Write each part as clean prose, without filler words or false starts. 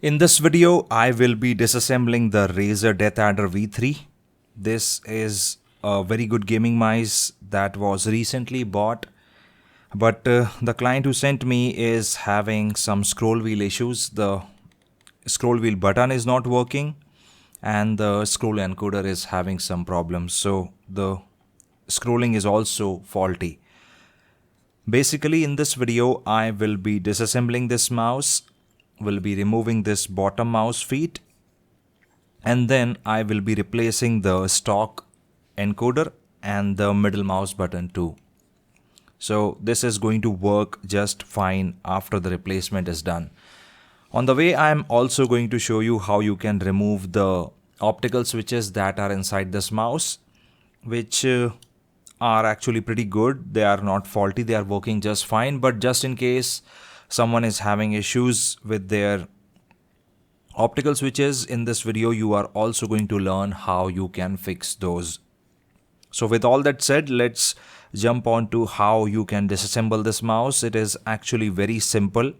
In this video, I will be disassembling the Razer Deathadder V3. This is a very good gaming mouse that was recently bought, but the client who sent me is having some scroll wheel issues. The scroll wheel button is not working and the scroll encoder is having some problems. So the scrolling is also faulty. Basically, in this video, I will be disassembling this mouse, will be removing this bottom mouse feet, and then I will be replacing the stock encoder and the middle mouse button too. So this is going to work just fine after the replacement is done. On the way, I am also going to show you how you can remove the optical switches that are inside this mouse, which are actually pretty good. They are not faulty, they are working just fine, but just in case someone is having issues with their optical switches, in this video you are also going to learn how you can fix those. So with all that said, let's jump on to how you can disassemble this mouse. It is actually very simple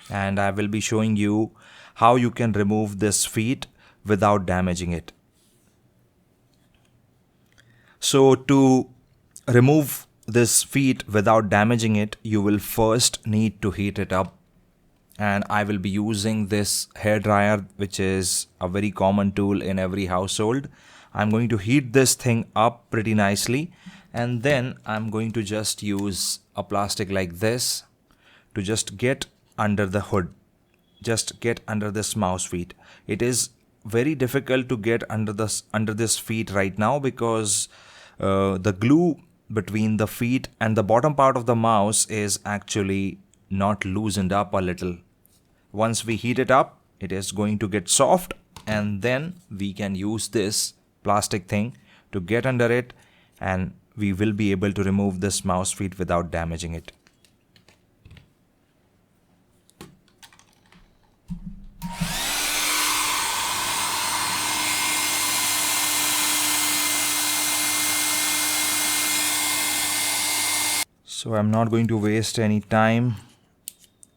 and I will be showing you how you can remove this feet without damaging it. So to remove this feet without damaging it, you will first need to heat it up, and I will be using this hair dryer, which is a very common tool in every household. I'm going to heat this thing up pretty nicely, and then I'm going to just use a plastic like this to just get under the hood, just get under this mouse feet. It is very difficult to get under this feet right now because the glue between the feet and the bottom part of the mouse is actually not loosened up a little. Once we heat it up, it is going to get soft, and then we can use this plastic thing to get under it, and we will be able to remove this mouse feet without damaging it. So I'm not going to waste any time,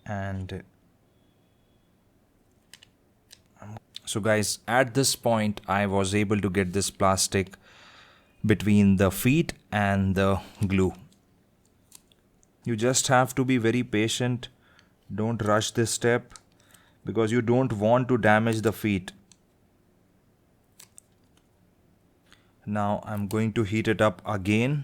and so guys, at this point I was able to get this plastic between the feet and the glue. You just have to be very patient. Don't rush this step because you don't want to damage the feet. Now I'm going to heat it up again.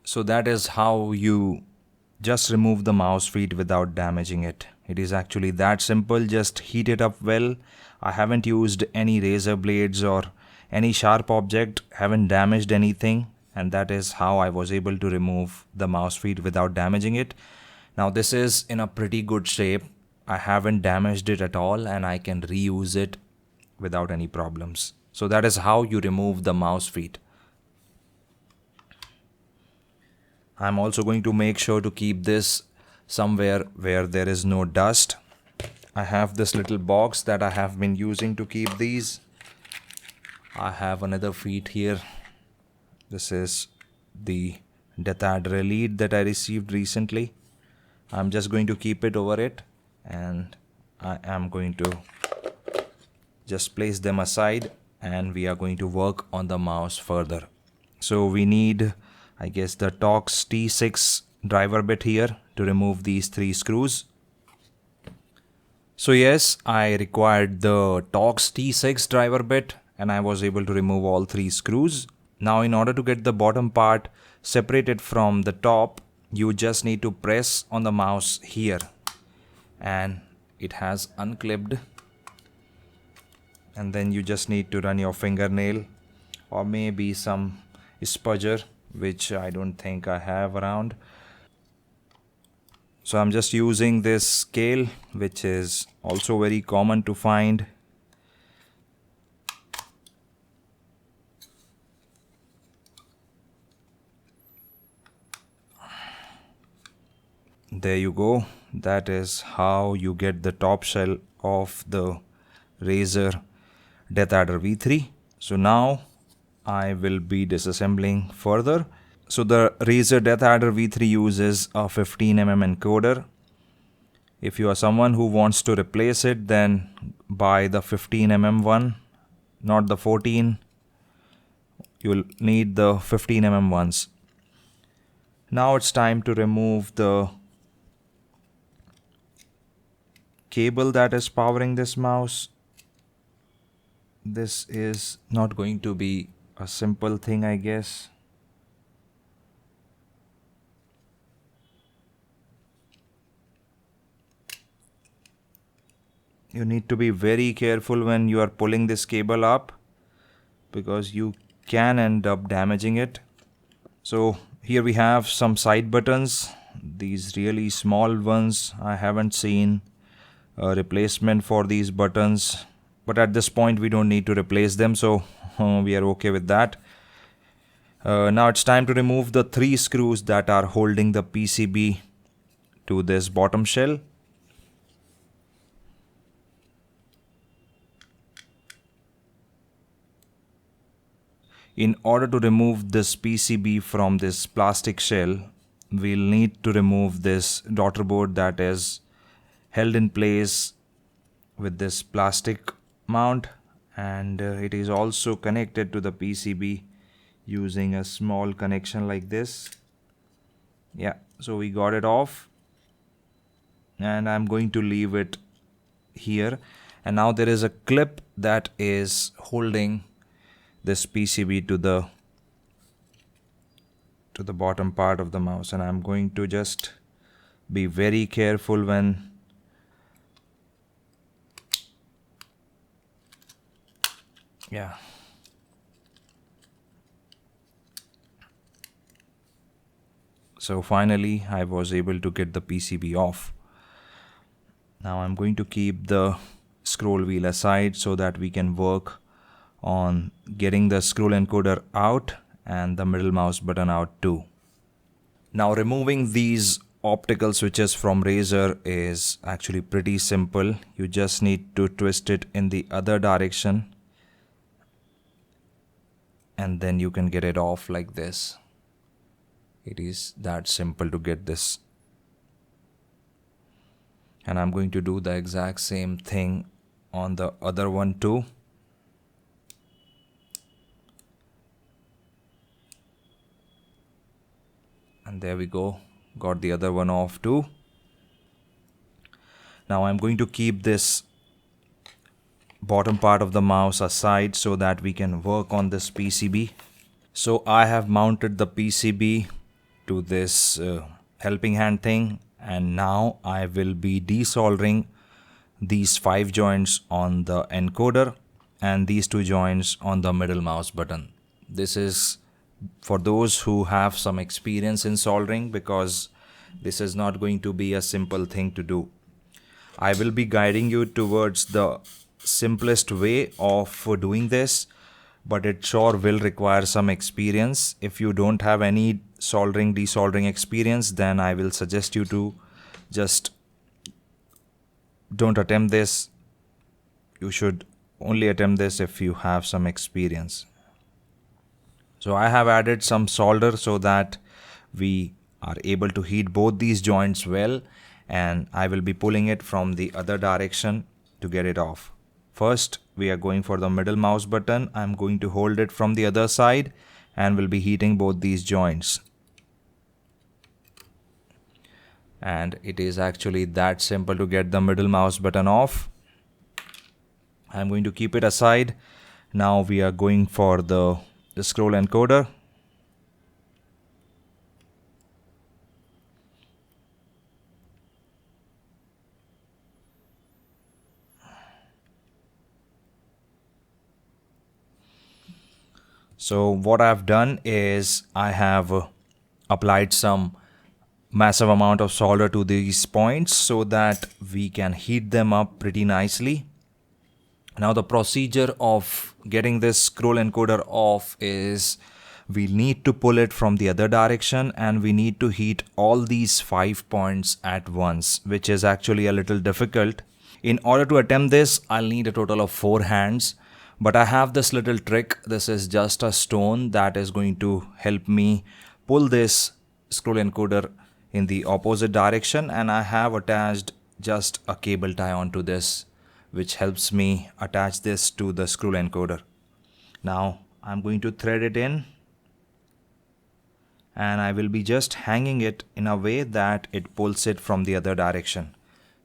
So that is how you just remove the mouse feet without damaging it. It is actually that simple. Just heat it up well. I haven't used any razor blades or any sharp object, haven't damaged anything, and that is how I was able to remove the mouse feet without damaging it. Now this is in a pretty good shape. I haven't damaged it at all and I can reuse it without any problems. So that is how you remove the mouse feet. I'm also going to make sure to keep this somewhere where there is no dust. I have this little box that I have been using to keep these. I have another feet here. This is the Deathadder Elite that I received recently. I'm just going to keep it over it, and I am going to just place them aside, and we are going to work on the mouse further. So we need, I guess, the Torx T6 driver bit here to remove these 3 screws. So yes, I required the Torx T6 driver bit and I was able to remove all 3 screws. Now in order to get the bottom part separated from the top, you just need to press on the mouse here and it has unclipped, and then you just need to run your fingernail or maybe some spudger, which I don't think I have around. So I'm just using this scale, which is also very common to find. There you go. That is how you get the top shell of the Razer Deathadder V3. So now I will be disassembling further. So the Razer Deathadder V3 uses a 15mm encoder. If you are someone who wants to replace it, then buy the 15mm one, not the 14. You'll need the 15mm ones. Now it's time to remove the cable that is powering this mouse. This is not going to be a simple thing, I guess. You need to be very careful when you are pulling this cable up, because you can end up damaging it. So here we have some side buttons, these really small ones. I haven't seen a replacement for these buttons, but at this point we don't need to replace them, so we are okay with that. Now it's time to remove the 3 screws that are holding the PCB to this bottom shell. In order to remove this PCB from this plastic shell, we'll need to remove this daughter board that is held in place with this plastic mount, and it is also connected to the PCB using a small connection like this. Yeah, so we got it off, and I'm going to leave it here. And now there is a clip that is holding this PCB to the bottom part of the mouse, and I'm going to just be very careful when So finally I was able to get the PCB off. Now I'm going to keep the scroll wheel aside so that we can work on getting the scroll encoder out and the middle mouse button out too. Now removing these optical switches from Razer is actually pretty simple. You just need to twist it in the other direction, and then you can get it off like this. It is that simple to get this. And I'm going to do the exact same thing on the other one too. And there we go, got the other one off too. Now I'm going to keep this bottom part of the mouse aside so that we can work on this PCB. So I have mounted the PCB to this helping hand thing, and now I will be desoldering these 5 joints on the encoder and these 2 joints on the middle mouse button. This is for those who have some experience in soldering, because this is not going to be a simple thing to do. I will be guiding you towards the simplest way of doing this, but it sure will require some experience. If you don't have any soldering, desoldering experience, then I will suggest you to just don't attempt this. You should only attempt this if you have some experience. So I have added some solder so that we are able to heat both these joints well, and I will be pulling it from the other direction to get it off. First, we are going for the middle mouse button. I'm going to hold it from the other side and will be heating both these joints. And it is actually that simple to get the middle mouse button off. I'm going to keep it aside. Now we are going for the scroll encoder. So what I've done is I have applied some massive amount of solder to these points so that we can heat them up pretty nicely. Now the procedure of getting this scroll encoder off is we need to pull it from the other direction, and we need to heat all these 5 points at once, which is actually a little difficult. In order to attempt this, I'll need a total of 4 hands, But I have this little trick. This is just a stone that is going to help me pull this scroll encoder in the opposite direction, and I have attached just a cable tie onto this, which helps me attach this to the scroll encoder. Now I'm going to thread it in, and I will be just hanging it in a way that it pulls it from the other direction.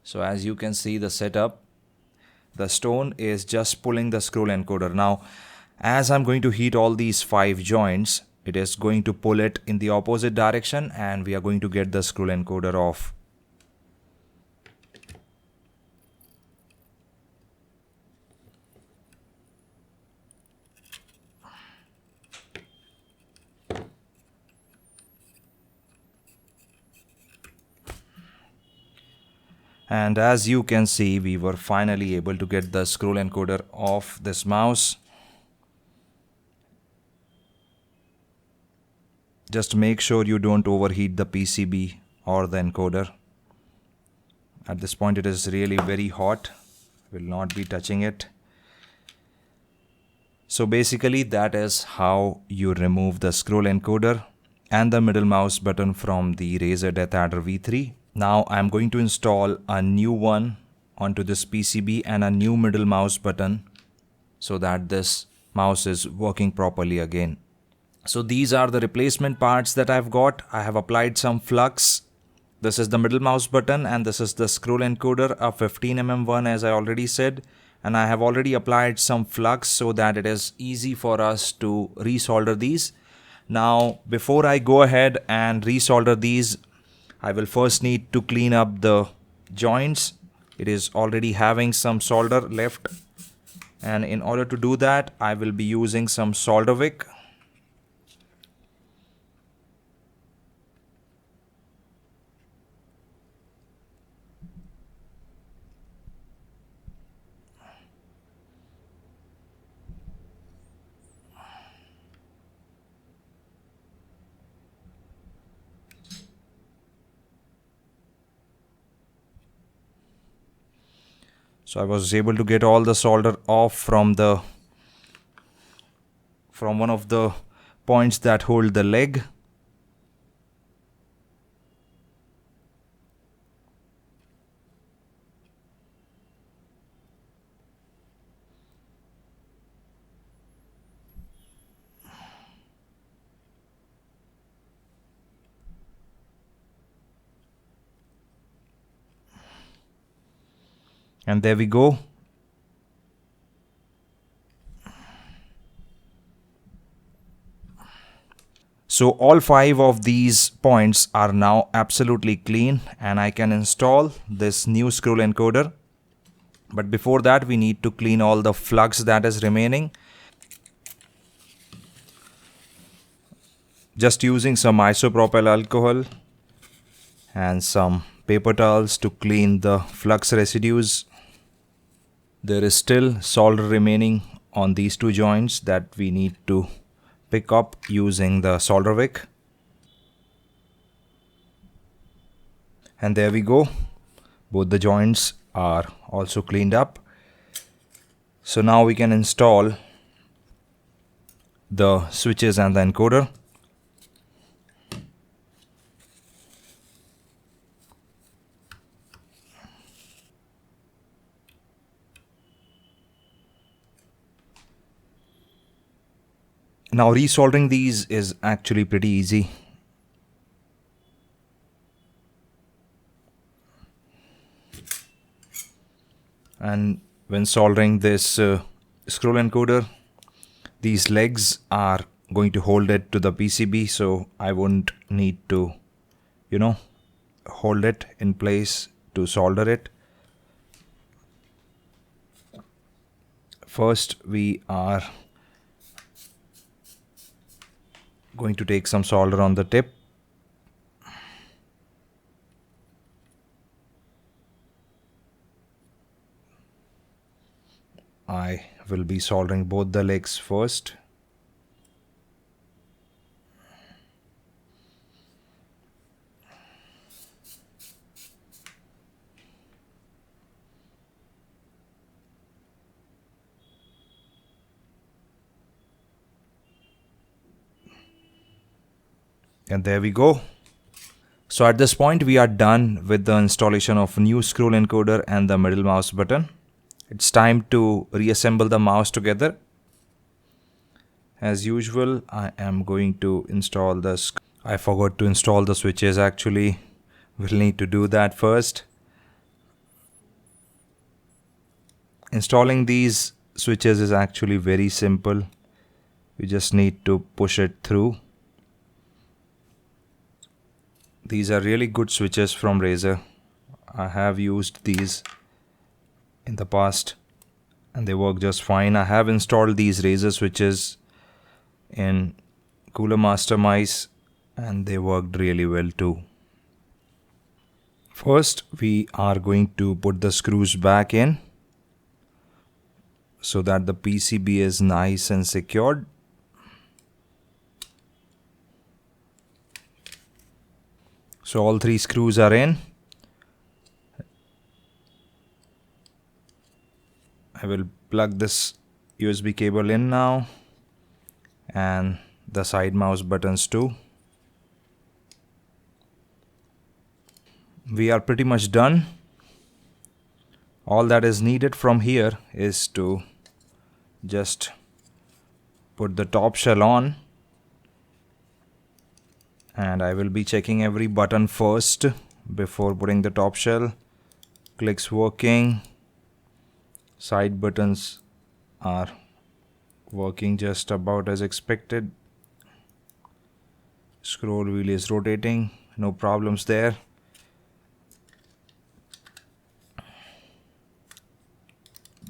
So as you can see the setup, the stone is just pulling the scroll encoder. Now, as I'm going to heat all these 5 joints, it is going to pull it in the opposite direction, and we are going to get the scroll encoder off. And as you can see, we were finally able to get the scroll encoder off this mouse. Just make sure you don't overheat the PCB or the encoder. At this point it is really very hot. Will not be touching it. So basically that is how you remove the scroll encoder and the middle mouse button from the Razer Deathadder V3. Now I'm going to install a new one onto this PCB and a new middle mouse button so that this mouse is working properly again. So these are the replacement parts that I've got. I have applied some flux. This is the middle mouse button and this is the scroll encoder, a 15mm one as I already said. And I have already applied some flux so that it is easy for us to resolder these. Now before I go ahead and resolder these, I will first need to clean up the joints. It is already having some solder left, and in order to do that I will be using some solder wick. So I was able to get all the solder off from one of the points that hold the leg. And there we go. So all 5 of these points are now absolutely clean and I can install this new scroll encoder. But before that we need to clean all the flux that is remaining. Just using some isopropyl alcohol and some paper towels to clean the flux residues. There is still solder remaining on these 2 joints that we need to pick up using the solder wick. And there we go. Both the joints are also cleaned up. So now we can install the switches and the encoder. Now resoldering these is actually pretty easy. And when soldering this scroll encoder, these legs are going to hold it to the PCB, so I won't need to, hold it in place to solder it. First we are going to take some solder on the tip. I will be soldering both the legs first. And there we go. So at this point we are done with the installation of new scroll encoder and the middle mouse button. It's time to reassemble the mouse together. As usual, I am going to install this. I forgot to install the switches actually. We'll need to do that first. Installing these switches is actually very simple. You just need to push it through. These are really good switches from Razer. I have used these in the past and they work just fine. I have installed these Razer switches in Cooler Master mice and they worked really well too. First, we are going to put the screws back in so that the PCB is nice and secured. So all three screws are in. I will plug this USB cable in now and the side mouse buttons too. We are pretty much done. All that is needed from here is to just put the top shell on. And I will be checking every button first before putting the top shell. Clicks working. Side buttons are working just about as expected. Scroll wheel is rotating. No problems there.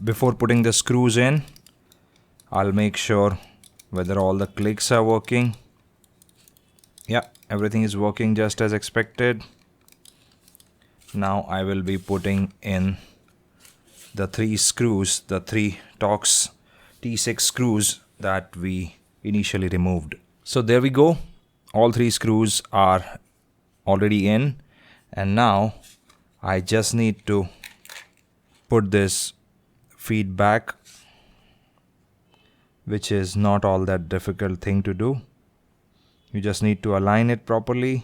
Before putting the screws in, I'll make sure whether all the clicks are working. Yeah, everything is working just as expected. Now I will be putting in the three screws, the three Torx T6 screws that we initially removed. So there we go. All three screws are already in. And now I just need to put this feedback, which is not all that difficult thing to do. You just need to align it properly.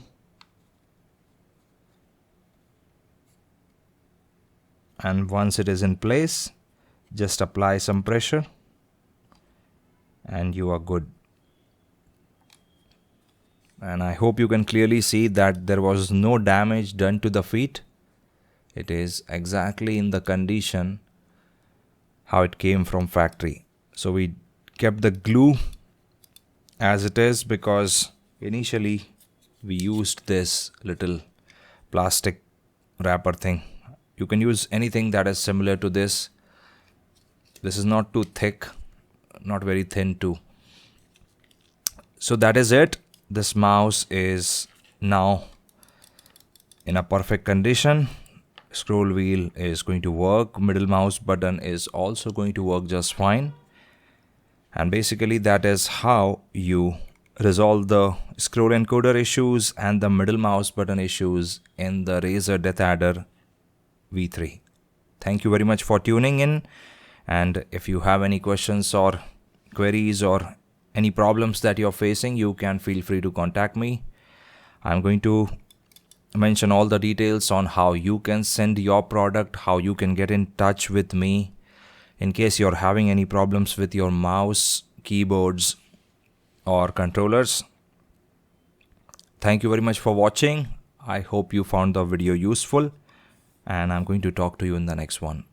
And once it is in place, just apply some pressure and you are good. And I hope you can clearly see that there was no damage done to the feet. It is exactly in the condition how it came from factory. So we kept the glue as it is because initially we used this little plastic wrapper thing. You can use anything that is similar to this. This is not too thick, not very thin too. So that is it. This mouse is now in a perfect condition. Scroll wheel is going to work. Middle mouse button is also going to work just fine. And basically that is how you resolve the scroll encoder issues and the middle mouse button issues in the Razer Deathadder V3. Thank you very much for tuning in. And if you have any questions or queries or any problems that you're facing, you can feel free to contact me. I'm going to mention all the details on how you can send your product, how you can get in touch with me in case you're having any problems with your mouse, keyboards or controllers. Thank you very much for watching. I hope you found the video useful and I'm going to talk to you in the next one.